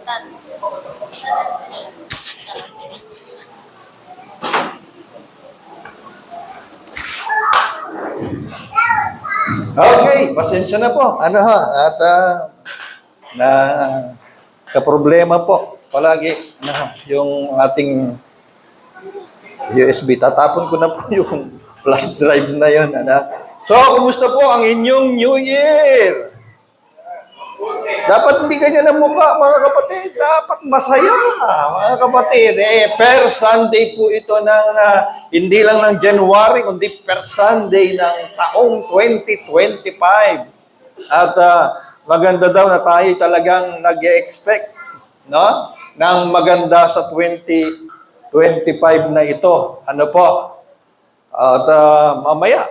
Okay, pasensya na po. Ano ha? At na kaproblema po palagi yung ating USB. Tatapon ko na po yung flash drive na yun. So, kumusta po ang inyong New Year? Dapat hindi ganyan ang mukha, mga kapatid. Dapat masaya, mga kapatid. Per Sunday po ito ng, hindi lang ng January, kundi per Sunday ng taong 2025. At maganda daw na tayo talagang nag-expect, no? Ng maganda sa 2025 na ito. Ano po? At mamaya,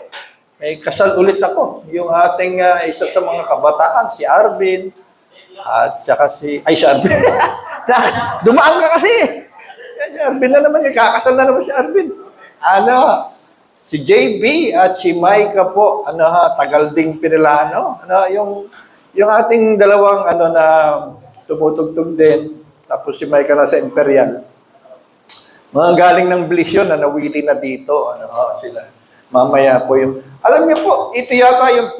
may kasal ulit ako. Yung ating isa sa mga kabataan, si Arvin. At saka si Arvin. Dumaan ka kasi. Si Arvin na naman. Kakasal na naman si Arvin. Si JB at si Micah po. Tagal ding pinilano. Yung ating dalawang na tumutugtog din. Tapos si Micah na sa Imperial. Mga galing ng Bliss yun na nawili na dito. Sila. Mamaya po yung... Alam niyo po, ito yata yung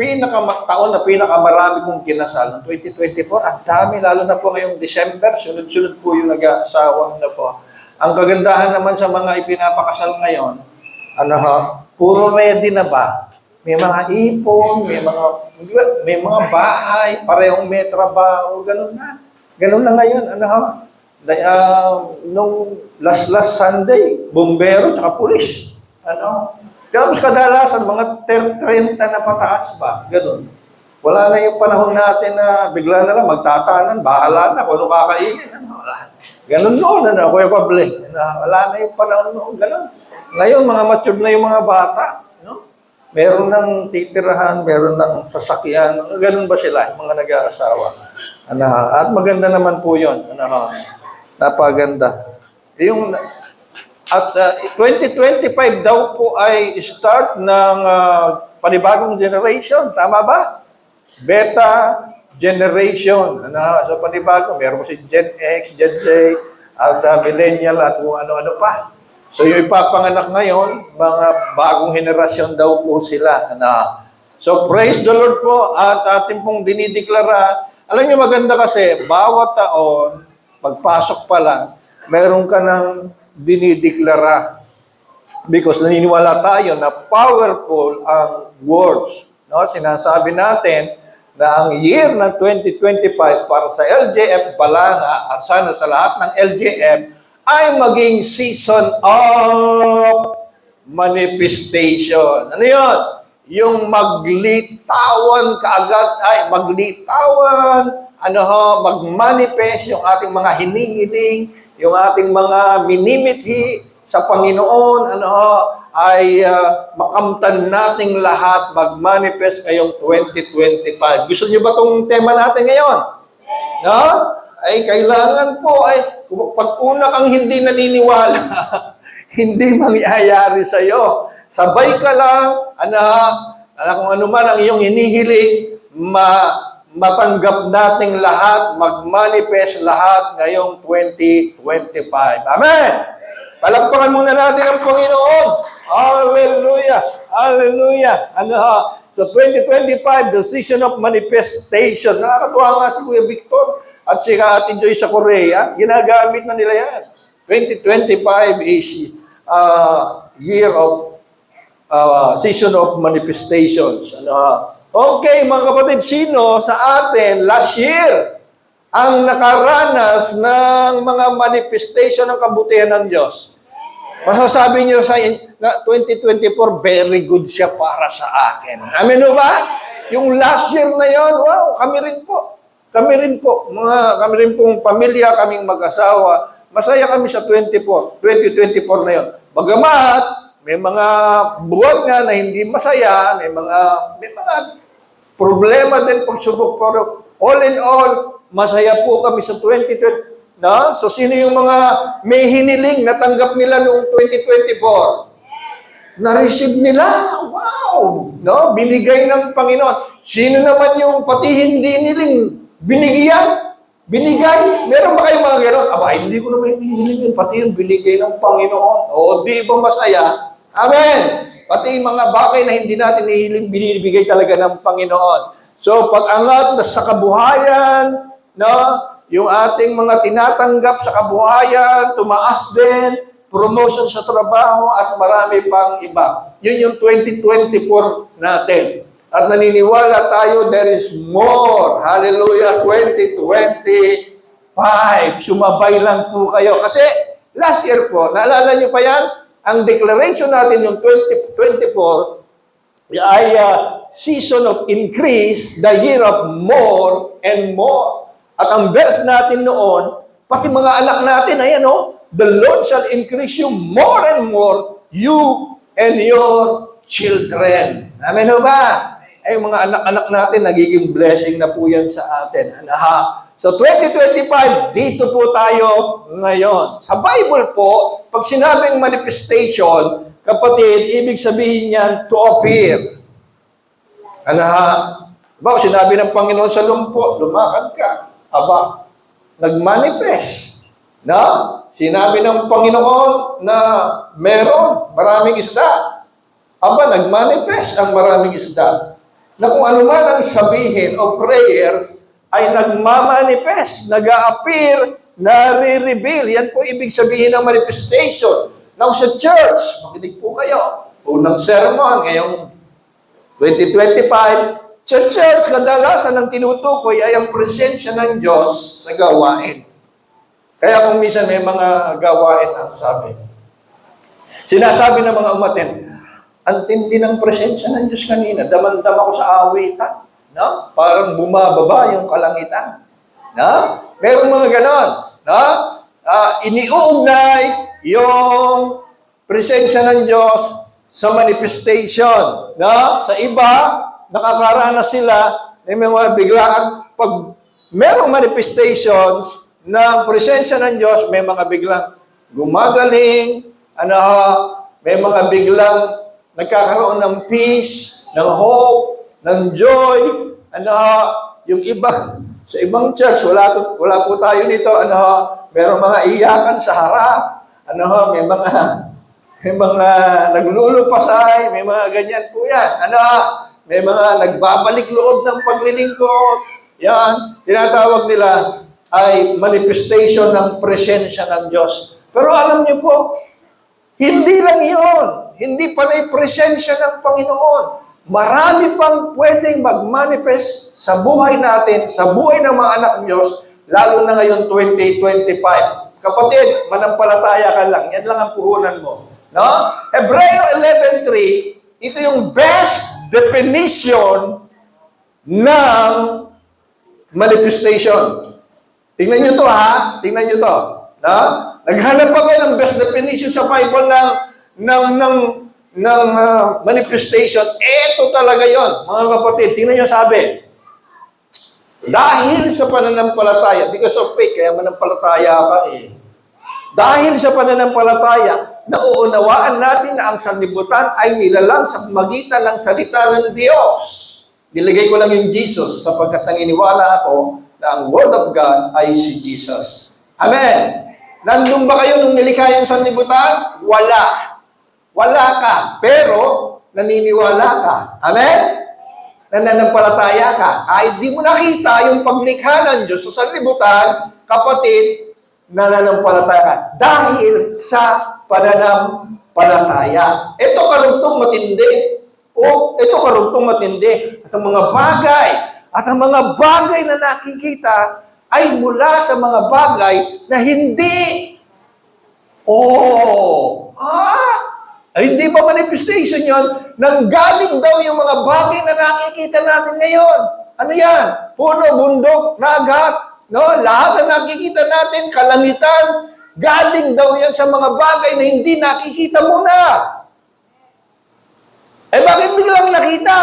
taon na pinakamarami kong kinasal ng 2024. Ang dami, lalo na po ngayong December. Sunod-sunod po yung nag-aasawa na po. Ang kagandahan naman sa mga ipinapakasal ngayon, puro ready na ba? May mga ipon, may mga bahay, parehong may trabaho, ganun na. Ganun na ngayon, nung last Sunday, bumbero tsaka pulis. Tapos kadalasan, mga 30 na pataas ba? Ganun. Wala na yung panahon natin na bigla na lang magtatanan, bahala na kung ano kakainin. Wala. Ganun noon, Kuya Pabling. Wala na yung panahon noon, ganun. Ngayon, mga matured na yung mga bata. Meron ng titirahan, meron ng sasakyan. Ganun ba sila, mga nag-aasawa? At maganda naman po yun. Napaganda. At 2025 daw po ay start ng panibagong generation. Tama ba? Beta generation. So panibago, meron si Gen X, Gen Z, at millennial at kung ano-ano pa. So yung ipapanganak ngayon, mga bagong henerasyon daw po sila. So praise the Lord po at ating pong dinideklara. Alam niyo maganda kasi, bawat taon, pagpasok pa lang, meron ka ng dinideklara. Because naniniwala tayo na powerful ang words. Sinasabi natin na ang year ng 2025 para sa LJF Balanga at sana sa lahat ng LJF ay maging season of manifestation. Ano yun? Yung maglitawan kaagad, mag-manifest yung ating mga hinihiling, yung ating mga minimithi sa Panginoon, ay makamtan nating lahat, mag-manifest ngayong 2025. Gusto niyo ba itong tema natin ngayon? No? Ay, kailangan po, pag una kang hindi naniniwala, hindi mangyayari sa'yo. Sabay ka lang, kung ano man ang iyong hinihiling, matanggap nating lahat, mag-manifest lahat ngayong 2025. Amen! Palakpakan muna natin ang Panginoon. Hallelujah! Hallelujah! So 2025, the season of manifestation. Nakakatuwa nga si Kuya Victor at si Ate Joy sa Korea. Ginagamit na nila yan. 2025 is year of season of manifestations. Okay, mga kapatid, sino sa atin last year ang nakaranas ng mga manifestation ng kabutihan ng Diyos? Masasabi niyo sa 2024, very good siya para sa akin. Amen o ba? Yung last year na yon, wow, kami rin po. Kami rin pong pamilya, kaming mag-asawa. Masaya kami sa 2024 na yon. Bagamat, may mga buwan nga na hindi masaya, may mga problema din, pagsubok, pero all in all, masaya po kami sa 2020. So, sino yung mga may hiniling natanggap nila noong 2024? Na-receive nila? Wow! Binigay ng Panginoon. Sino naman yung pati hindi niling binigyan? Binigay. Meron ba kayong mga gano'n? Aba, hindi ko naman hinihiling yun. Pati yung binigay ng Panginoon. O, di ba masaya? Amen. Pati yung mga bagay na hindi natin hihiling, binibigay talaga ng Panginoon. So, pag-angat sa kabuhayan, no? Yung ating mga tinatanggap sa kabuhayan, tumaas din, promotion sa trabaho, at marami pang iba. Yun yung 2024 natin. At naniniwala tayo, there is more. Hallelujah, 2025. Sumabay lang po kayo. Kasi last year po, naalala nyo pa yan? Ang declaration natin yung 2024 ay season of increase, the year of more and more. At ang verse natin noon, pati mga anak natin, ayan o, the Lord shall increase you more and more, you and your children. Amen o ba? Ay, mga anak-anak natin, nagiging blessing na po yan sa atin. So, 2025, dito po tayo ngayon. Sa Bible po, pag sinabing manifestation, kapatid, ibig sabihin niyan, to appear. Ba, sinabi ng Panginoon sa lumpo, lumakad ka. Aba, nag-manifest. Sinabi ng Panginoon na meron, maraming isda. Aba, nag-manifest ang maraming isda. Na kung ano man ang sabihin o prayers, ay nagmamanifest, nag-a-appear, nare-reveal. Yan po ibig sabihin ng manifestation. Now sa church, makinig po kayo. Unang sermon, ngayong 2025, sa church, kadalasan ang tinutukoy ay ang presensya ng Diyos sa gawain. Kaya kung minsan may mga gawain ang sabi. Sinasabi ng mga umaten, ang tindi ng presensya ng Diyos kanina. Damandam ako sa awitan. No? Parang bumababa yung kalangitan. No? Merong mga ganon. No? Iniuugnay yung presensya ng Diyos sa manifestation. No? Sa iba, nakakaranas sila ng mga biglaan. Pag merong manifestations ng presensya ng Diyos, may mga biglang gumagaling, may mga biglang nagkakaroon ng peace, ng hope, ng joy. Yung iba, sa ibang church, wala po tayo nito. Merong mga iyakan sa harap. May mga naglulupasay, may mga ganyan po yan. May mga nagbabalik loob ng paglilingkod. Yan, tinatawag nila ay manifestation ng presensya ng Diyos. Pero alam niyo po, hindi lang yun. Hindi pala presensya ng Panginoon. Marami pang pwedeng mag-manifest sa buhay natin, sa buhay ng mga anak ng Diyos, lalo na ngayon 2025. Kapatid, manampalataya ka lang. Yan lang ang puhunan mo. No? Hebreo 11:3, ito yung best definition ng manifestation. Tingnan nyo to ha. Tingnan nyo to. No? Naghanap ako ng best definition sa Bible ng manifestation. Ito talaga yon, mga kapatid. Tingnan nyo sabi. Dahil sa pananampalataya, because of faith, kaya manampalataya ka eh. Dahil sa pananampalataya, nauunawaan natin na ang sanlibutan ay nilalang sa magitan ng salita ng Diyos. Nilagay ko lang yung Jesus sapagkat naniniwala ako na ang Word of God ay si Jesus. Amen. Nandun ba kayo nung nilikha yung sanlibutan? Wala. Wala ka, pero naniniwala ka. Amen? Nananampalataya ka. Kahit di mo nakita yung paglikha ng Diyos sa sanlibutan, kapatid, nananampalataya ka. Dahil sa pananampalataya. Ito karugtong matindi. Ito karugtong matindi. At ang mga bagay na nakikita ay mula sa mga bagay na hindi. Hindi pa manifestation yon, nanggaling daw yung mga bagay na nakikita natin ngayon. Ano yan? Puno, bundok, dagat, no? Lahat na nakikita natin, kalangitan, galing daw yan sa mga bagay na hindi nakikita muna. Bakit biglang nakita?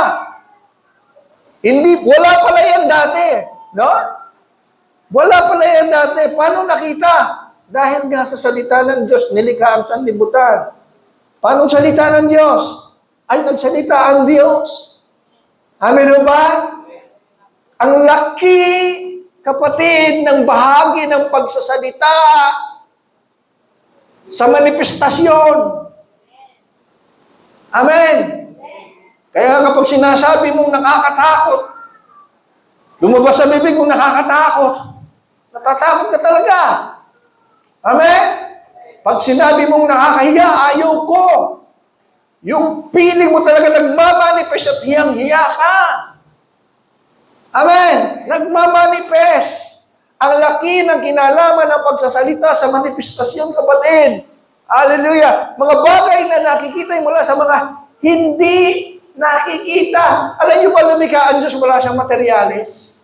Wala pala yan dati. No? Wala pala yan dati. Paano nakita? Dahil nga sa salita ng Diyos, nilikha ang sanlibutan. Paano salita ng Diyos? Ay nagsalita ang Diyos. Amen o ba? Ang laki kapatid, ng bahagi ng pagsasalita sa manifestasyon. Amen. Kaya kapag sinasabi mong nakakatakot, lumabas sa bibig mong nakakatakot, natatakot ka talaga. Amen? Pag sinabi mong nakakahiya, ayaw ko. Yung feeling mo talaga nagmamanifest at hiyang-hiya ka. Amen? Nagmamanifest. Ang laki ng kinalaman ng pagsasalita sa manifestasyon, kapatid. Hallelujah. Mga bagay na nakikita mula sa mga hindi nakikita. Alam niyo ba, lumikha ang Diyos, wala siyang materyales?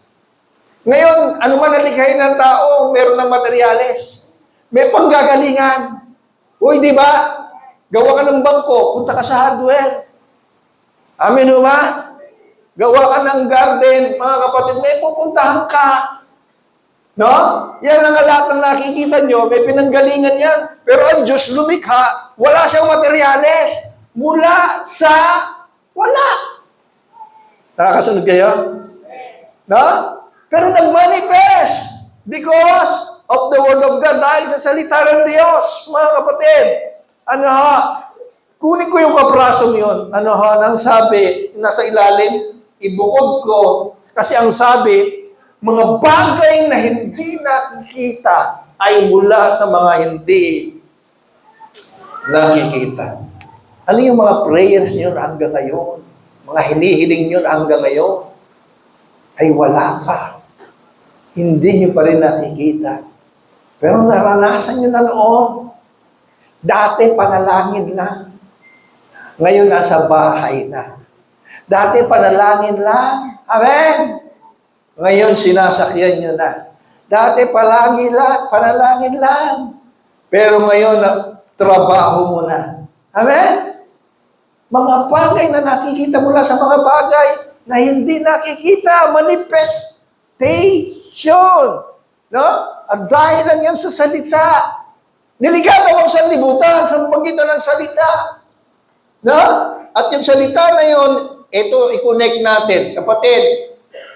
Ngayon, ano man nalikhain ng tao, meron ng materyales. May panggagalingan. Uy, di ba? Gawa ka ng bangko, punta ka sa hardware. Amen ba? Gawa ka ng garden, mga kapatid, may pupuntahan ka. No? Yan ang lahat ng nakikita nyo, may pinanggalingan yan. Pero ang Diyos lumikha, wala siyang materyales. Mula sa wala. Nakakasunod kayo? No? Pero nag-manifest because of the Word of God, dahil sa salita ng Diyos, mga kapatid. Kunin ko yung kaprasong yun. Nang sabi, nasa ilalim, ibukod ko. Kasi ang sabi, mga bagay na hindi nakikita ay mula sa mga hindi nakikita. Ano yung mga prayers niyo hanggang ngayon? Mga hinihiling niyo hanggang ngayon? Ay wala pa. Hindi niyo pa rin nakikita. Pero naranasan niyo na noon. Dati panalangin lang. Ngayon nasa bahay na. Dati panalangin lang. Amen? Ngayon sinasakyan niyo na. Dati panalangin lang. Pero ngayon trabaho mo na. Amen? Mga bagay na nakikita mula sa mga bagay na hindi nakikita. Manifestation. No? At dahil lang yan sa salita. Delikado ang sanlibutan sa magitan ng salita. No? At yung salita na yun, ito, i-connect natin. Kapatid,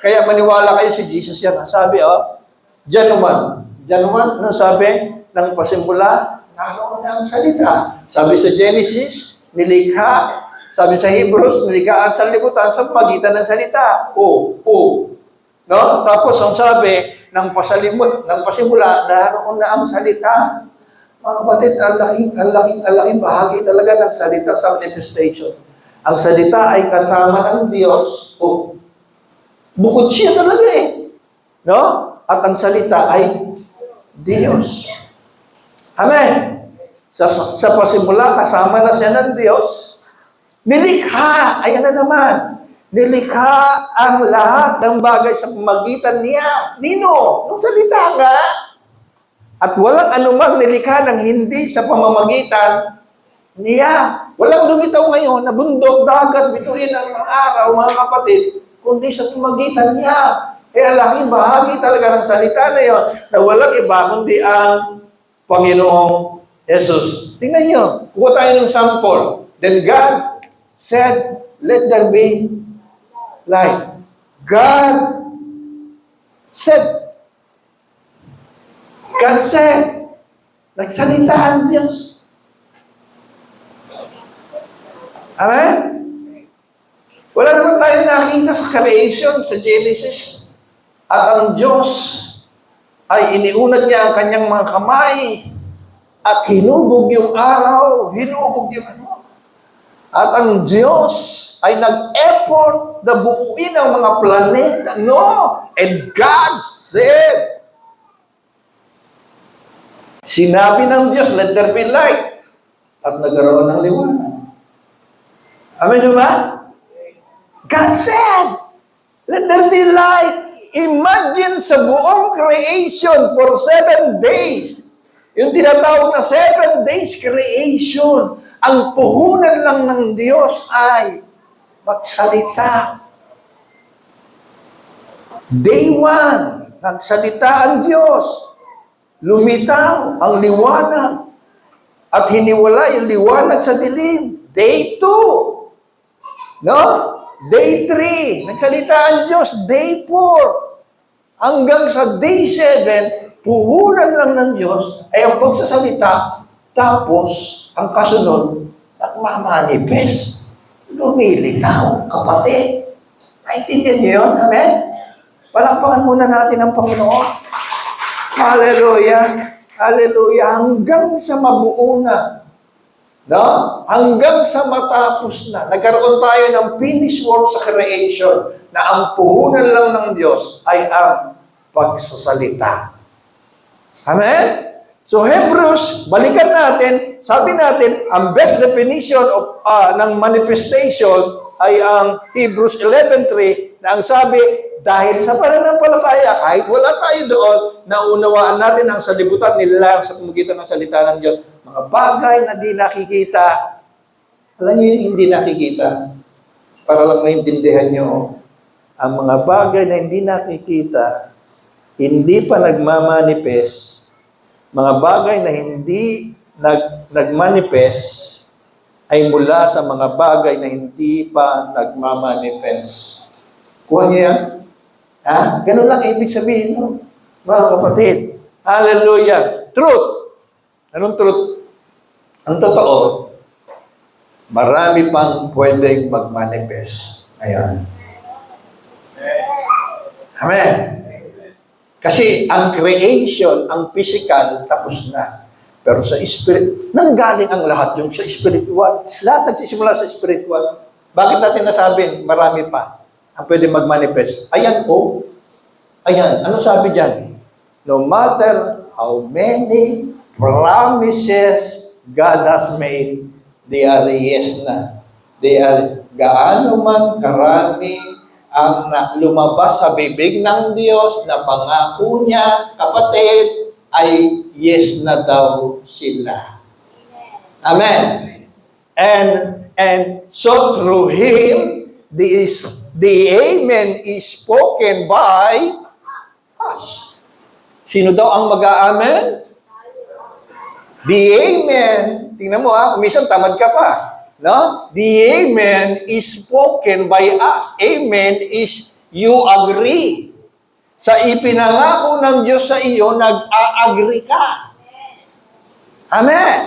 kaya maniwala kayo si Jesus yan. Sabi, John 1. John 1, ano sabi? Nang pasimula, naroon na ang salita. Sabi sa Genesis, nilikha. Sabi sa Hebrews, nilikha ang sanlibutan sa magitan ng salita. No? Tapos ang sabi, nang pasimula, naroon na ang salita. Mga kapatid, ang laking bahagi talaga ng salita sa manifestation. Ang salita ay kasama ng Diyos. Bukod siya talaga No? At ang salita ay Diyos. Amen. Sa pasimula, kasama na siya ng Diyos. Nilikha. Ayan na naman. Nilikha ang lahat ng bagay sa pamagitan niya. Nino? Nung salita nga. At walang anumang nilikha ng hindi sa pamamagitan niya. Walang lumitaw ngayon na bundok, dagat, bituin ang araw, mga kapatid, kundi sa pamamagitan niya. Kaya laking bahagi talaga ng salita na yun na walang iba kundi ang Panginoong Jesus. Tingnan nyo, kuha tayo ng sample. Then God said, let there be light. God said, nagsalita ang Diyos. Amen? Wala naman tayo nakita sa creation, sa Genesis. At ang Diyos ay iniunat niya ang kanyang mga kamay at hinubog yung araw, hinubog yung At ang Diyos ay nag-effort na buuin ang mga planeta. No! And God said, sinabi ng Diyos, let there be light. At nagkaroon ng liwanag. Amen ba? God said, let there be light. Imagine sa buong creation for 7 days. Yung tinatawag na 7 days creation. Ang puhunan lang ng Diyos ay magsalita. Day 1, nagsalita ang Diyos. Lumitaw ang liwanag at hiniwala yung liwanag sa dilim. Day 2. No? Day 3. Nagsalita ang Diyos. Day 4. hanggang sa day 7, puhunan lang ng Diyos ay ang pagsasalita, tapos ang kasunod, nagmamanifest. Lumilitaw, kapatid. Naintindihan niyo yun? Amen? Palakpakan muna natin ang Panginoon. Hallelujah. Hallelujah. Hanggang sa mabuo na. No? Hanggang sa matapos na. Nagkaroon tayo ng finished work sa creation na ang puhunan lang ng Diyos ay ang pagsasalita. Amen? So Hebrews, balikan natin, sabi natin, ang best definition of ng manifestation ay ang Hebrews 11:3 na ang sabi, dahil sa pananampalataya, kahit wala tayo doon, naunawaan natin ang salibutan nila sa pamamagitan ng salita ng Diyos. Mga bagay na di nakikita. Alam niyo yung hindi nakikita? Para lang maintindihan niyo, ang mga bagay na hindi nakikita, hindi pa nagmamanifest, mga bagay na hindi nagmanifest ay mula sa mga bagay na hindi pa nagmamanifest. Kuha niyo yan? Ha? Ganun lang ibig sabihin, no? Mga kapatid. Hallelujah. Truth. Anong truth? Ang totoo, marami pang pwedeng magmanifest. Ayan. Amen. Kasi ang creation, ang physical, tapos na. Pero sa spirit, nanggaling ang lahat yung sa spiritual. Lahat nagsisimula sa spiritual. Bakit natin nasabing marami pa ang pwede mag-manifest? Ayan po. Ayan. Ano sabi dyan? No matter how many promises God has made, they are yes na. They are gaano man karami ang lumabas sa bibig ng Diyos na pangako niya, kapatid, ay yes na daw sila. Amen. And so through Him, the Amen is spoken by us. Sino daw ang mag-aamen? The Amen, tingnan mo minsan tamad ka pa. No? The Amen is spoken by us. Amen is you agree. Sa ipinangako ng Diyos sa iyo, nag-a-agree ka. Amen.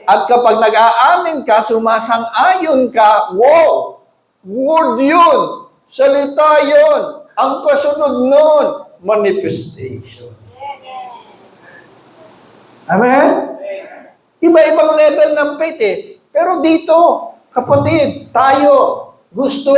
At kapag nag-aamin ka, sumasang-ayon ka, wow, word yun, salita yun, ang kasunod nun, manifestation. Amen? Iba-ibang level ng faith Pero dito, kapatid, tayo gusto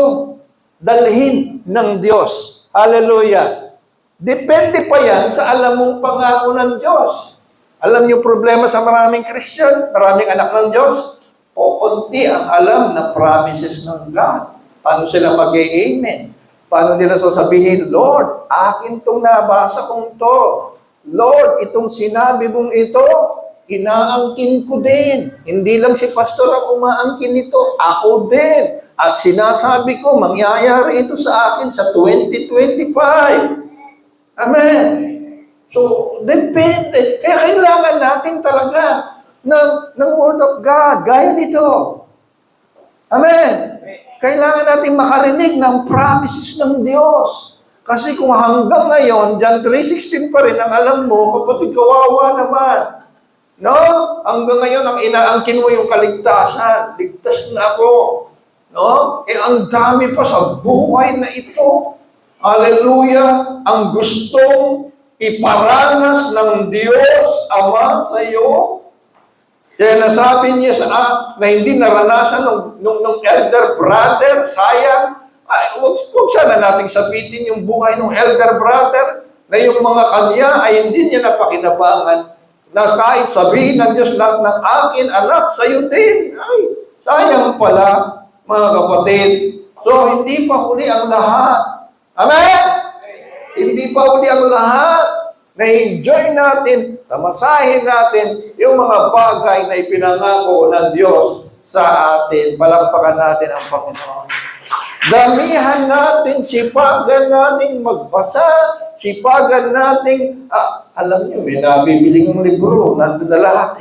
dalhin ng Diyos. Hallelujah. Depende pa yan sa alam mong pangako ng Diyos. Alam niyo problema sa maraming Christian, maraming anak ng Diyos, konti ang alam na promises ng God. Paano sila mag-amen? Paano nila sasabihin, Lord, akin itong nabasa kong to. Lord, itong sinabi mong ito, inaangkin ko din. Hindi lang si pastor ang umaangkin nito, ako din. At sinasabi ko, mangyayari ito sa akin sa 2025. Amen. So, depende. Kaya kailangan natin talaga ng Word of God. Gaya nito. Amen. Kailangan natin makarinig ng promises ng Diyos. Kasi kung hanggang ngayon, John 3:16 pa rin ang alam mo, kapatid, kawawa naman. No? Hanggang ngayon, ang inaangkin mo yung kaligtasan. Ligtas na ako. No? Ang dami pa sa buhay na ito. Hallelujah! Ang gustong iparanas ng Diyos Ama sa iyo. Kaya nasabi niya na hindi naranasan nung elder brother, sayang. Ay, huwag sana nating sabitin yung buhay ng elder brother na yung mga kanya ay hindi niya napakinabangan. Na kahit sabihin ng Diyos lahat ng akin, anak, sa'yo din. Ay, sayang pala, mga kapatid. So, hindi pa huli ang lahat. Amen? Hindi pa huli ang lahat. Na-enjoy natin, tamasahin natin yung mga bagay na ipinangako ng Diyos sa atin. Palakpakan natin ang Panginoon. Damihan natin, sipagan natin magbasa, sipagan natin, alam niyo, may nabibiling ng libro, nandun na lahat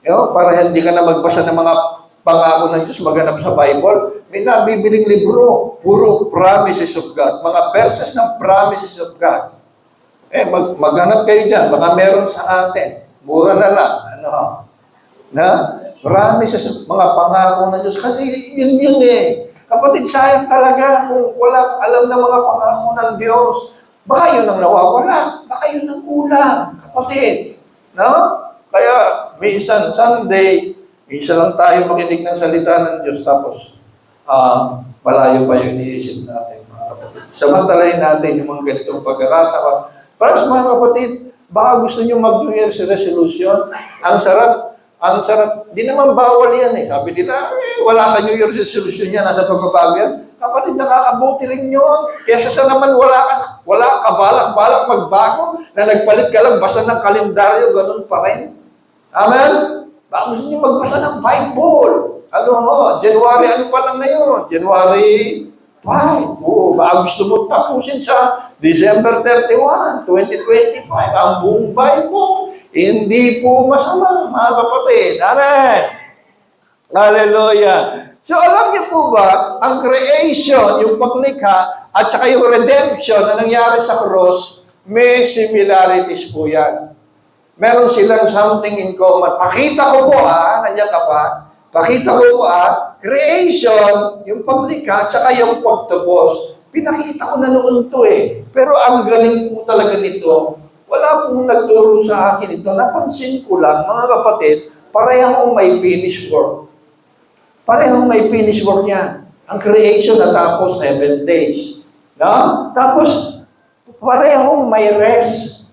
para hindi ka na magbasa ng mga pangako ng Diyos, maganap sa Bible, may nabibiling libro, puro promises of God, mga verses ng promises of God. maghanap kayo dyan. Baka meron sa atin. Mura na lang. Ano? Na? Marami sa mga pangako ng Diyos. Kasi yun eh. Kapatid, sayang talaga kung walang alam ng mga pangako ng Diyos. Baka yun ang nawawala. Baka yun ang kulang. Kapatid. No? Kaya, minsan, Sunday, minsan lang tayo makinig ng salita ng Diyos. Tapos, palayo pa yung iniisip natin, mga kapatid. Samantalahin natin yung mga ganitong pagkakataon. Para sa mga kapatid, baka gusto nyo mag-New Year's resolution. Ang sarap. Di naman bawal yan eh. Sabi nila, wala sa New Year's resolution yan, nasa pagbabago yan. Kapatid, nakakabuti rin yun. Kesa sa naman wala ka balak magbago, na nagpalit ka lang basta ng kalendaryo, ganun pa rin. Amen? Baka gusto nyo magbasa ng Bible. January, ano pa lang na yun? January 5. Baka gusto mo tapusin sa December 31, 2025. Ang buong Bible. Hindi po masama, mga kapatid. Amen. Hallelujah. So alam niyo po ba, ang creation, yung paglikha, at saka yung redemption na nangyari sa cross, may similarities po yan. Meron silang something in common. Pakita ko po nandiyan ka pa. Pakita ko po creation, yung paglikha, at saka yung pagtapos. Pinakita ko na noon to eh. Pero ang galing po talaga nito, wala pong nagturo sa akin ito. Napansin ko lang, mga kapatid, parehong may finish work. Parehong may finish work yan. Ang creation natapos 7 days. No? Tapos, parehong may rest.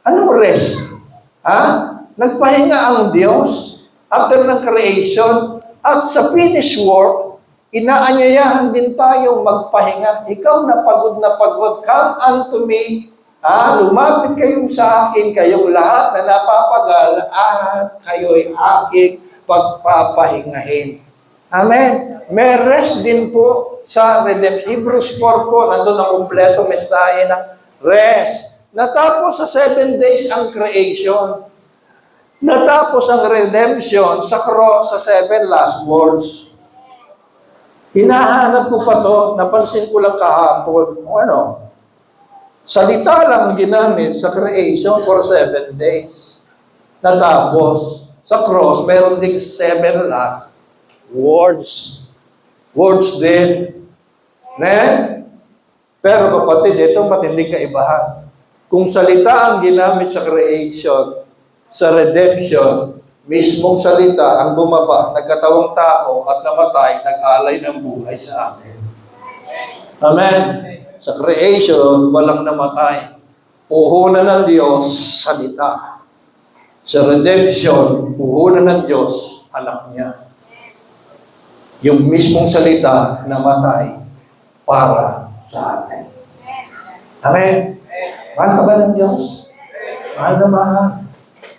Anong rest? Nagpahinga ang Diyos after ng creation at sa finish work, inaanyayahan din tayo magpahinga. Ikaw na pagod, come unto me. Lumapit kayong sa akin, kayong lahat na napapagal at kayo'y aking pagpapahingahin. Amen. May rest din po sa Hebrews 4 po, nandun ang kumpleto mensahe ng rest. Natapos sa 7 days ang creation. Natapos ang redemption sa cross, sa 7 last words. Hinahanap ko pa to, napansin ko lang kahapon. Salita lang ginamit sa creation for 7 days. Natapos sa cross, meron ding 7 last words. Words din. Pero kapatid, ito matinding kaibahan. Kung salita ang ginamit sa creation, sa redemption, mismong salita ang bumaba, nagkatawang tao at namatay, nag-alay ng buhay sa atin. Amen. Sa creation, walang namatay. Puhunan ng Diyos, salita. Sa redemption, puhunan ng Diyos, anak niya. Yung mismong salita, namatay para sa atin. Amen. Mahal ka ba ng Diyos? Mahal na mahal.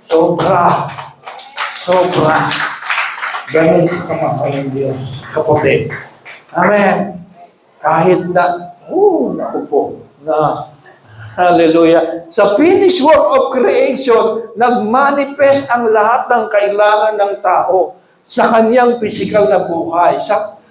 Sobra. Ganun ka mahal ng Diyos. Kapatid. Amen. Kahit na naku po, hallelujah. Sa finished work of creation, nagmanifest ang lahat ng kailangan ng tao sa kanyang physical na buhay.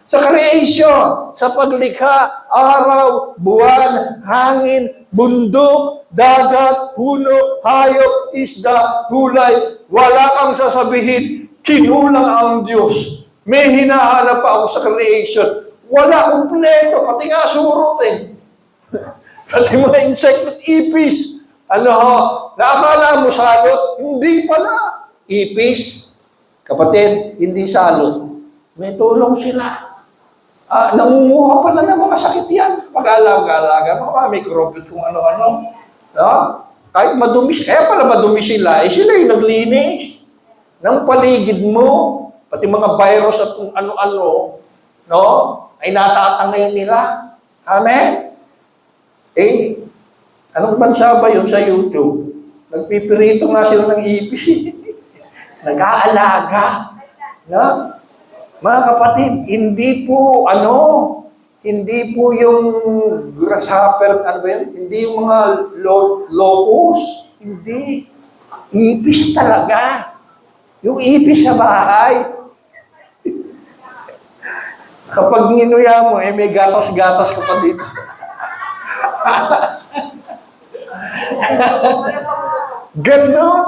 Sa creation, sa paglikha, araw, buwan, hangin, bundok, dagat, puno, hayop, isda, tulay. Wala kang sasabihin, kinulang ang Diyos. May hinahanap pa ako sa creation. Wala kumpleto, pati nga surot eh. Pati mga insect at ipis. Nakakala mo salot? Hindi pala. Ipis. Kapatid, hindi salot. May tulong sila. Nangunguha pala ng mga sakit yan. Pag-alaga-alaga, mga microbial kung ano-ano. Kahit madumi, kaya pala madumi sila, sila yung naglinis ng paligid mo. Pati mga virus at kung ano-ano, ay natatangay nila. Amen? Anong bansa ba yun sa YouTube? Nagpipirito nga sila ng ipis. Nag-aalaga. Mga kapatid, hindi po yung grasshopper, hindi yung mga locust. Hindi. Ipis talaga. Yung ipis sa bahay. Kapag nginuya mo, may gatas-gatas ka pa dito. Ganon.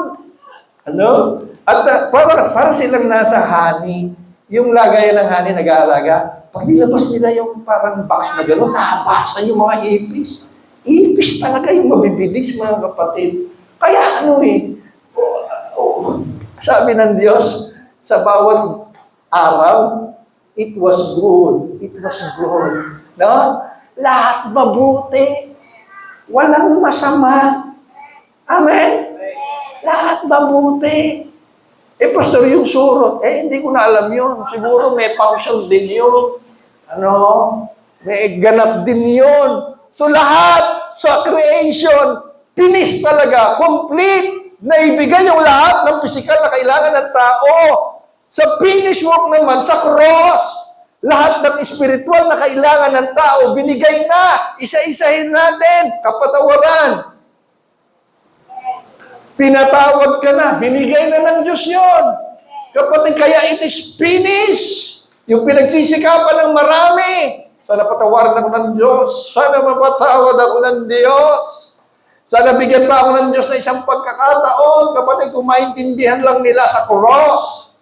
Ano? At para silang nasa honey. Yung lagayan ng honey nag-aalaga. Pag nilabas nila yung parang box na gano'n, nahabasan yung mga ipis. Ipis talaga yung mabibilis, mga kapatid. Kaya sabi ng Diyos, sa bawat araw, it was good. It was good. No? Lahat mabuti. Walang masama. Amen? Lahat mabuti. Pastor, yung surot, hindi ko na alam yun. Siguro may function din yun. May ganap din yun. So lahat sa creation, finish talaga, complete, naibigay yung lahat ng physical na kailangan ng tao. Sa finish work naman, sa cross, lahat ng spiritual na kailangan ng tao, binigay na, isa-isahin natin, kapatawaran. Pinatawad ka na, binigay na ng Diyos yun. Kapatid, kaya it is finished. Yung pinagsisikapan ng marami. Sana patawaran ako ng Diyos. Sana mapatawad ako ng Diyos. Sana bigyan pa ako ng Diyos na isang pagkakataon. Kapatid, kung maintindihan lang nila sa cross,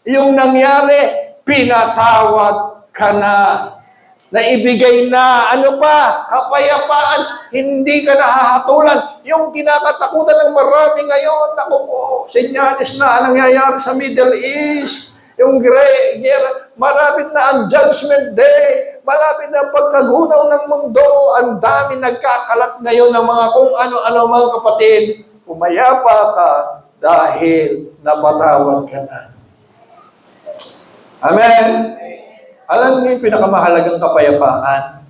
yung nangyari, pinatawad ka na. Naibigay na, kapayapaan, hindi ka nahahatulan. Yung kinakatakutan ng marami ngayon, naku po, senyales na nangyayari sa Middle East, yung guerra, malapit na ang Judgment Day, malapit na ang pagkagunaw ng mundo, ang dami nagkakalat ngayon ng mga kung ano-ano mga kapatid, pumayapa ka dahil napatawad ka na. Amen? Alam niyo yung pinakamahalagang kapayapaan?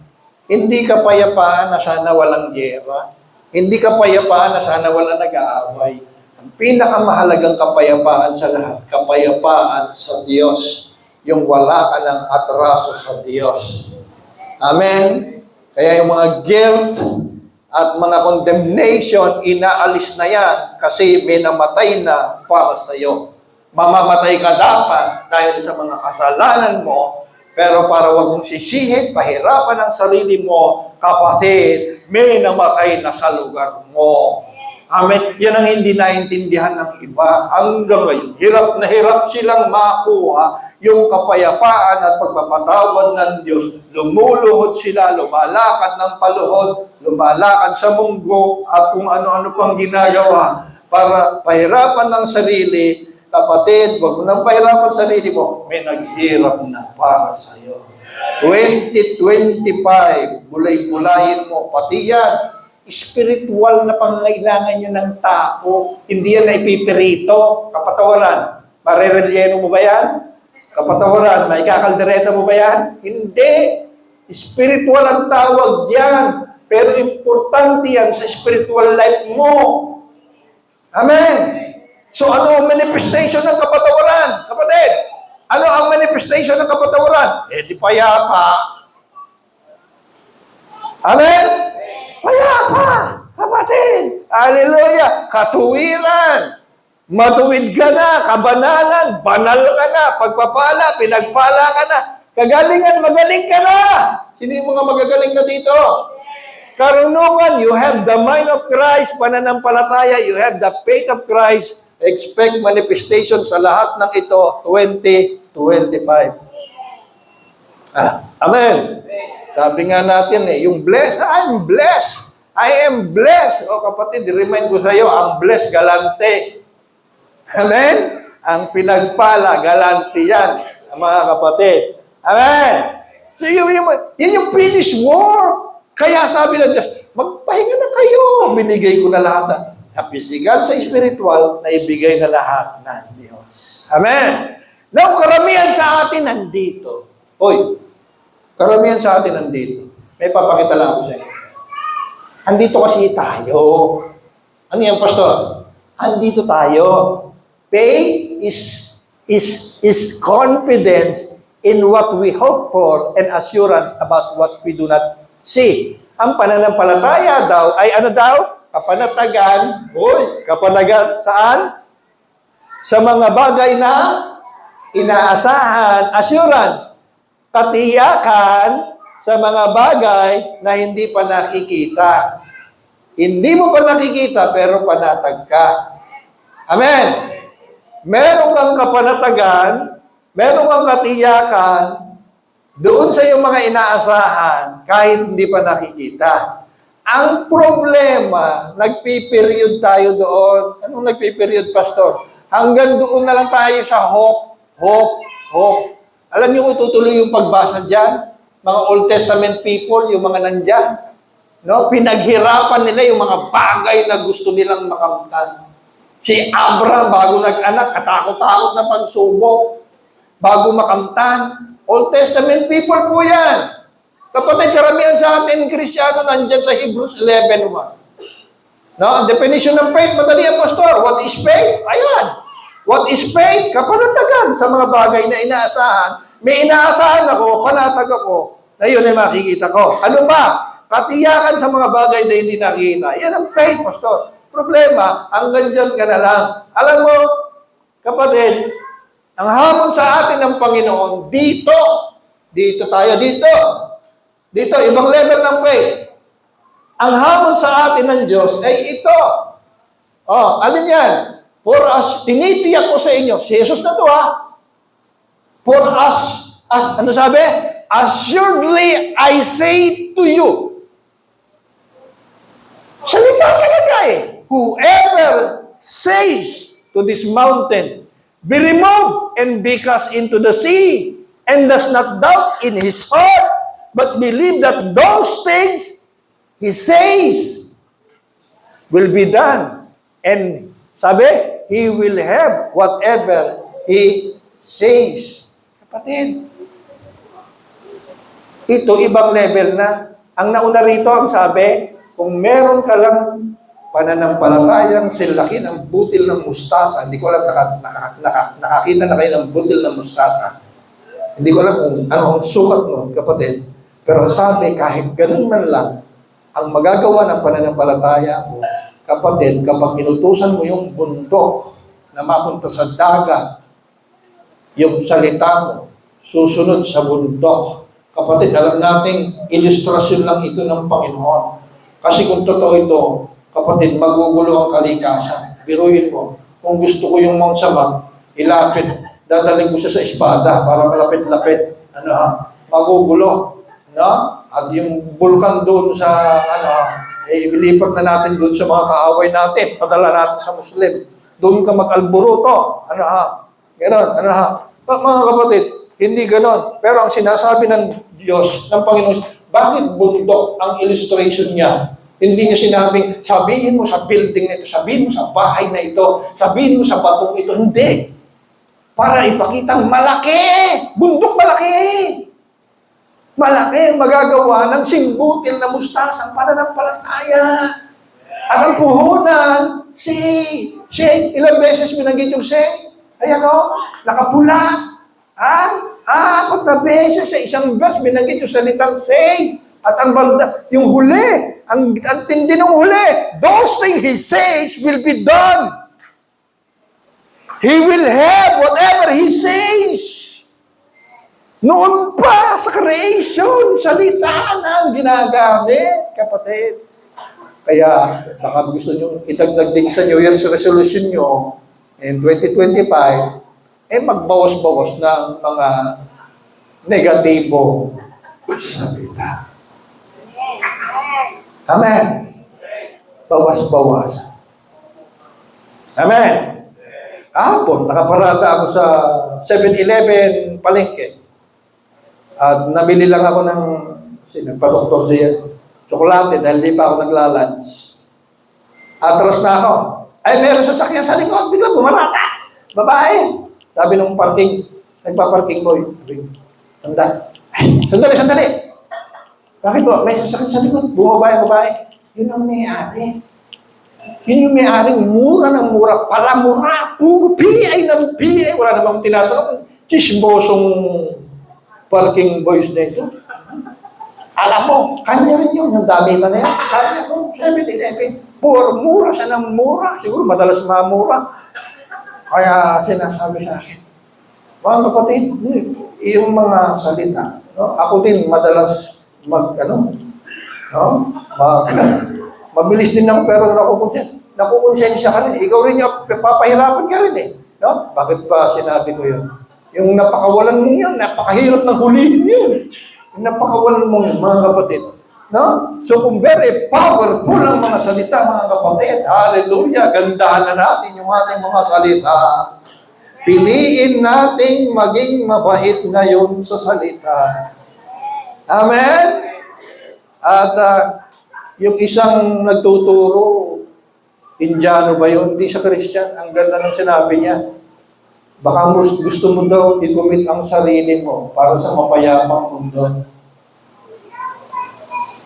Hindi kapayapaan na sana walang giyera. Hindi kapayapaan na sana walang nag-aaway. Ang pinakamahalagang kapayapaan sa lahat, kapayapaan sa Diyos. Yung wala ka ng atraso sa Diyos. Amen? Kaya yung mga guilt at mga condemnation, inaalis na yan kasi may namatay na para sa iyo. Mamamatay ka dapat dahil sa mga kasalanan mo, pero para wag mong sisihin, pahirapan ang sarili mo, kapatid, may namatay na sa lugar mo. Amen. Yan ang hindi naintindihan ng iba. Hanggang ngayon, hirap silang makuha yung kapayapaan at pagpapatawad ng Diyos. Lumuluhod sila, lumalakad ng paluhod, lumalakad sa munggo, at kung ano-ano pang ginagawa para pahirapan ng sarili. Kapatid, wag mo nang pahirapan sarili mo. May naghirap na para sa iyo. 2025, bulay-bulayin mo. Pati yan, spiritual na pangangailangan nyo ng tao. Hindi yan na ipipirito. Kapatawaran. Marerelyeno mo ba yan? Kapatawaran. May kakaldereta mo ba yan? Hindi. Spiritual ang tawag yan. Pero importante yan sa spiritual life mo. Amen. So ano ang manifestation ng kapatawaran? Kapatid, ano ang manifestation ng kapatawaran? Di payapa. Amen? Payapa. Kapatid. Hallelujah. Katuwiran. Matuwid ka na. Kabanalan. Banal ka na. Pagpapala. Pinagpala ka na. Kagalingan. Magaling ka na. Sino yung mga magagaling na dito? Karunungan. You have the mind of Christ. Pananampalataya. You have the faith of Christ. Expect manifestation sa lahat ng ito 2025. Amen. Sabi nga natin yung blessed, I'm blessed. I am blessed. O kapatid, remind ko sa iyo, ang blessed galante. Amen? Ang pinagpala, galante yan, mga kapatid. Amen? So yun yung finished work. Kaya sabi ng Diyos, magpahinga na kayo. Binigay ko na lahat na physical sa spiritual, na ibigay na lahat ng Diyos. Amen? Now, karamihan sa atin nandito. Karamihan sa atin nandito. May papakita lang ako sa inyo. Andito kasi tayo. Ano yan, Pastor? Andito tayo. Faith is confidence in what we hope for and assurance about what we do not see. Ang pananampalataya daw ay ano daw? Kapanatagan. Kapanatagan saan? Sa mga bagay na inaasahan, assurance. Katiyakan sa mga bagay na hindi pa nakikita. Hindi mo pa nakikita, pero panatag ka. Amen. Meron kang kapanatagan, meron kang katiyakan, doon sa iyong mga inaasahan, kahit hindi pa nakikita. Ang problema, nagpiperiod tayo doon. Anong nagpiperiod, Pastor? Hanggang doon na lang tayo sa hope, hope, hope. Alam niyo kung tutuloy yung pagbasa dyan? Mga Old Testament people, yung mga nandyan. No? Pinaghirapan nila yung mga bagay na gusto nilang makamtan. Si Abraham, bago nag-anak, katakot-takot na pagsubok. Bago makamtan. Old Testament people po yan. Kapatid, karamihan sa atin, Kristyano, nandyan sa Hebrews 11:1. No? Ang definition ng faith, madali ang pastor. What is faith? Ayan. What is faith? Kapanatagan sa mga bagay na inaasahan. May inaasahan ako, panatag ako, na yun ay makikita ko. Ano ba? Katiyakan sa mga bagay na hindi nakikita. Yan ang faith, pastor. Problema, hanggang dyan ka na lang. Alam mo, kapatid, ang hamon sa atin ng Panginoon, dito tayo, dito, ibang level ng faith. Ang hamon sa atin ng Diyos ay ito. Oh, alin yan? For us, tinitiyak ko sa inyo, si Jesus na to For us, ano sabi? Assuredly, I say to you. Salita talaga Whoever says to this mountain, be removed and be cast into the sea, and does not doubt in his heart, but believe that those things he says will be done. And sabi, he will have whatever he says. Kapatid, ito ibang level na. Ang nauna rito, ang sabi, kung meron ka lang pananampalatayang silaki ng butil ng mustasa, hindi ko alam, nakakita na kayo ng butil ng mustasa. Hindi ko alam kung ano ang sukat nun, kapatid. Pero sabi, kahit ganun man lang, ang magagawa ng pananampalataya mo, kapatid, kapag inutusan mo yung bundok na mapunta sa dagat, yung salita mo, susunod sa bundok. Kapatid, alam nating ilustrasyon lang ito ng Panginoon. Kasi kung totoo ito, kapatid, magugulo ang kalikasan. Biruin mo, kung gusto ko yung Mount Sabah, ilapit, dadaling ko siya sa espada para malapit-lapit. Magugulo. No? At yung bulkan doon sa, ilipat na natin doon sa mga kaaway natin, padala natin sa Muslim. Doon ka mag-alburuto. Ganon, Mga kapatid, hindi ganon. Pero ang sinasabi ng Diyos, ng Panginoon, bakit bundok ang illustration niya? Hindi niya sinabing, sabihin mo sa building na ito, sabihin mo sa bahay na ito, sabihin mo sa batong ito. Hindi. Para ipakitang malaki. Bundok malaki. Malaki ang magagawa ng singbutil na mustasang pananampalataya. At ang puhunan, ilang beses binanggit yung Ayan nakapula. 4 na beses sa isang verse binanggit yung salitang At ang banda, yung huli, ang tindi ng huli, those things he says will be done. He will have whatever he says. Noon pa sa creation, salita na ang ginagamit, kapatid. Kaya, baka gusto nyo itagdag din sa New Year's resolution nyo in 2025, magbawas-bawas ng mga negatibo salita. Amen. Bawas-bawas. Amen. Hapon, nakaparada ako sa 7-Eleven palengke. At nabili lang ako ng, nagpa-doktor siya, tsokolate dahil di pa ako nagla-lunch. Atras na ako. Ay, meron sasakyan sa likod, biglang bumarata. Babae. Sabi nung nagpa-parking boy, tanda. Ay, sandali. Bakit po? May sasakyan sa likod. Bumaba yung babae. Yun ang may-ari. Yun yung may-aring mura ng mura. Palamura. Puro PI ng PI. Wala namang tinatanong. Chismosong parking boys na ito. Alam mo, kanya rin yun. Yung damitan na yan. Sabi ako, 7-Eleven. Mura siya ng mura. Siguro madalas mamura. Kaya sinasabi sa akin, mga kapatid, yung mga salita, ako din madalas Mabilis din ako, pero nakukonsensya ka rin. Ikaw rin yung papahirapan ka rin eh. No? Bakit ba sinabi ko yun? Yung napakawalan mong yun, napakahirap ng hulihin yun. Yung napakawalan mong yun, mga kapatid. No? So kung very powerful ang mga salita, mga kapatid, hallelujah, gandahan na natin yung ating mga salita. Piliin nating maging mabait ngayon sa salita. Amen? At yung isang nagtuturo, Indiano ba yun? Hindi siya Christian. Ang ganda ng sinabi niya. Baka gusto mo daw i-commit ang sarili mo para sa mapayapang mundo.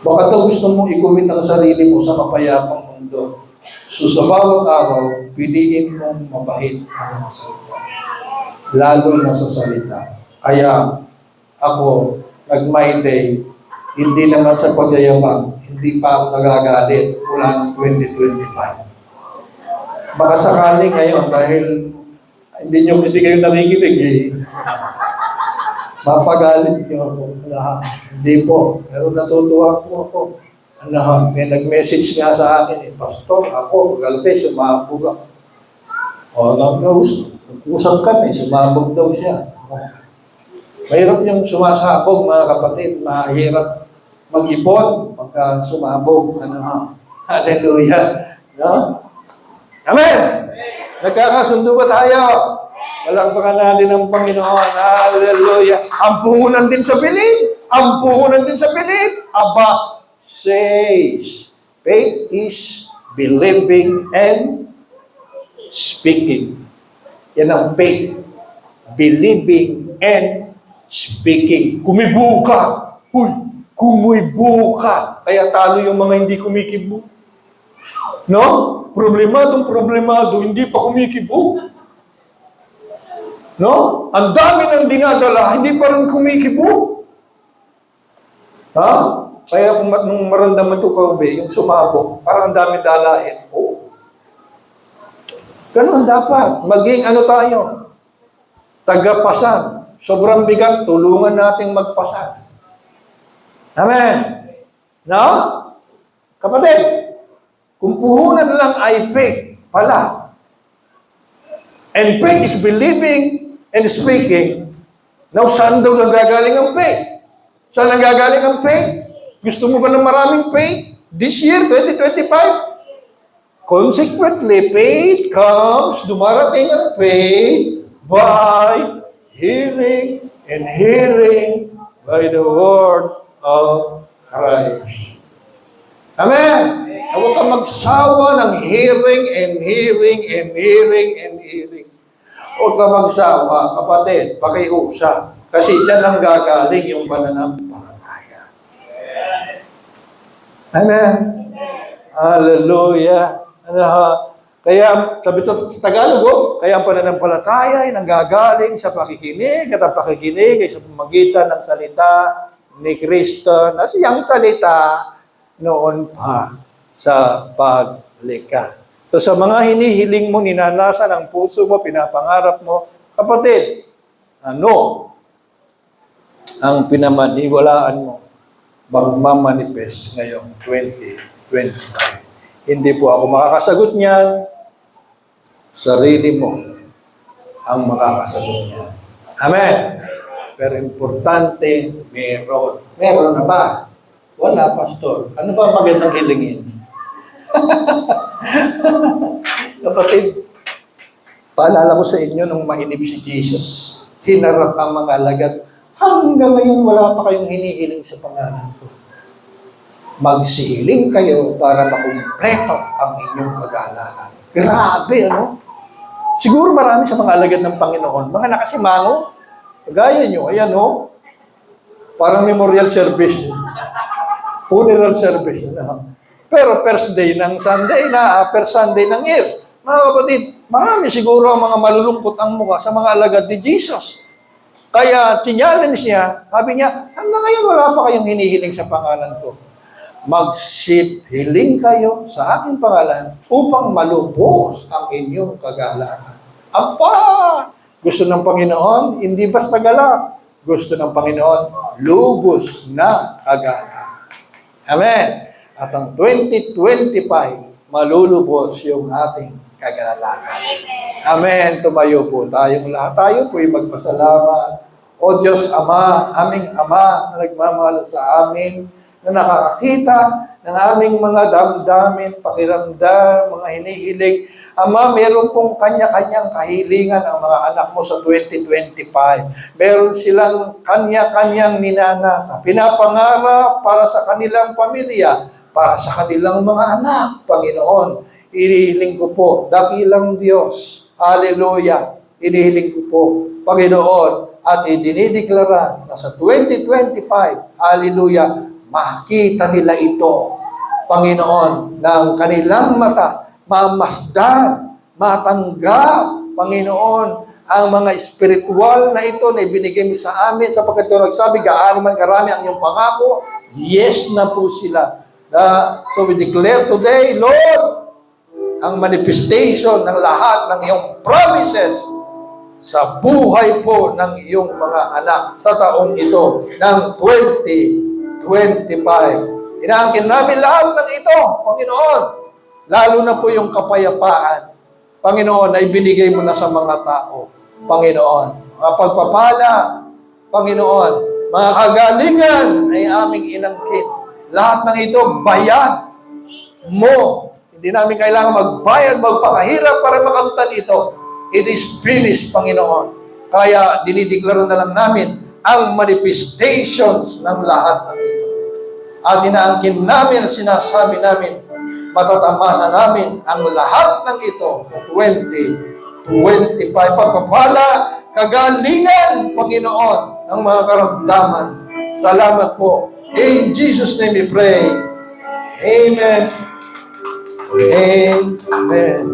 Baka daw gusto mo i-commit ang sarili mo sa mapayapang mundo. So sa bawat araw, piliin mong mabait ang salita. Lalo na sa salita. Kaya ako, nag-my day, hindi naman sa pagyayabang, hindi pa ako nagagalit mula ng 2025. Baka sakali ngayon dahil hindi kayo nakikinig eh. Mapagalit niyo ako. Hindi po. Pero natutuwa po ako. May nag-message nga sa akin eh, Pastor, ako, Galvez, sumabog ako. Nag-usap kami, sumabog daw siya. Mahirap yung sumasabog, mga kapatid. Mahirap mag-ipon pagka sumabog. Hallelujah. No? Amen! Nagkakasundo ba tayo? Palakpakan natin ang Panginoon. Hallelujah. Ang puhunan din sa bilib. Ang puhunan din sa bilib. Aba says, faith is believing and speaking. Yan ang faith. Believing and speaking. Kumibo ka. Kumibo ka. Kaya talo yung mga hindi kumikibo. No? Problemado, hindi pa kumikibo. No? Ang dami ng dinadala, hindi pa rin kumikibo. Ha? Kaya nung maramdaman ito kaube, yung sumabog, parang ang dami dalahin. Ganun dapat. Maging tayo? Tagapasan. Sobrang bigat, tulungan nating magpasan. Amen? No? Kapatid, kung puhunan lang ay faith pala. And faith is believing and speaking. Now, saan daw nagagaling ang faith? Saan nagagaling ang faith? Gusto mo ba ng maraming faith? This year, 2025? Consequently, faith comes, dumarating ang faith by hearing and hearing by the word of Christ. Amen! Huwag kang magsawa ng hearing and hearing and hearing and hearing. Huwag kang magsawa, kapatid, pakiusap. Kasi dyan ang gagaling yung pananampalataya. Amen? Hallelujah! Kaya, sabi ito sa Tagalog, kaya ang pananampalataya ay nanggagaling sa pakikinig at ang pakikinig ay sa pamagitan ng salita ni Kristo na siyang salita noon pa sa paglikha. So sa mga hinihiling mo, ninanasa ng puso mo, pinapangarap mo, kapatid, ano ang pinamaniwalaan mo magmamanifest ngayong 2025? Hindi po ako makakasagot niyan, sarili mo ang makakasagot niyan. Amen? Pero importante, meron. Meron na ba? Wala, Pastor. Ano ba magandang hilingin? Kapatid, paalala ko sa inyo nung mainip si Jesus, hinarap ang mga alagad. Hanggang ngayon, wala pa kayong hinihiling sa pangalan ko. Magsihiling kayo para makumpleto ang inyong kagalahan. Grabe, ano? Siguro marami sa mga alagad ng Panginoon, mga nakasimango, kagaya nyo, ayan, no? Parang memorial service. Funeral service. Pero first day ng Sunday first Sunday ng year. Mga kapatid, marami siguro ang mga malulungkot ang mukha sa mga alagad ni Jesus. Kaya challenge niya, sabi niya, hanggang ngayon wala pa kayong hinihiling sa pangalan ko. Magsihiling kayo sa aking pangalan upang malubos ang inyong kagalahan. Apa! Gusto ng Panginoon, hindi basta galak. Gusto ng Panginoon, lubos na kagalahan. Amen. At ang 2025, malulubos yung ating kagalakan. Amen. Tumayo po tayong lahat. Tayo po'y magpasalamat. O Diyos Ama, aming Ama na nagmamahal sa amin, na nakakakita ng aming mga damdamin, pakiramdam, mga hinihiling. Ama, meron pong kanya-kanyang kahilingan ang mga anak mo sa 2025. Meron silang kanya-kanyang minanasa, pinapangarap para sa kanilang pamilya, para sa kanilang mga anak, Panginoon. Inihiling ko po, dakilang Diyos, hallelujah, inihiling ko po, Panginoon, at idinideklara na sa 2025, hallelujah, makita nila ito, Panginoon, ng kanilang mata, mamasdan, matanggap, Panginoon, ang mga spiritual na ito na ibinigay mo sa amin, sapagkat ito nagsabi, gaano man karami ang iyong pangako, yes na po sila. So we declare today, Lord, ang manifestation ng lahat ng iyong promises sa buhay po ng iyong mga anak sa taong ito ng 2025. Inaangkin namin lahat ng ito, Panginoon. Lalo na po yung kapayapaan, Panginoon, na ibinigay mo na sa mga tao. Panginoon, mga pagpapala, Panginoon, mga kagalingan ay aming inangkin. Lahat ng ito, bayad mo. Hindi namin kailangan magbayad, magpakahirap para makamtan ito. It is finished, Panginoon. Kaya dinideklara na lang namin ang manifestations ng lahat ng ito. At inaangkin namin at sinasabi namin, matatamasa namin ang lahat ng ito sa 2025. Pagpapala, kagalingan, Panginoon, ng mga karamdaman. Salamat po. In Jesus' name we pray. Amen. Amen.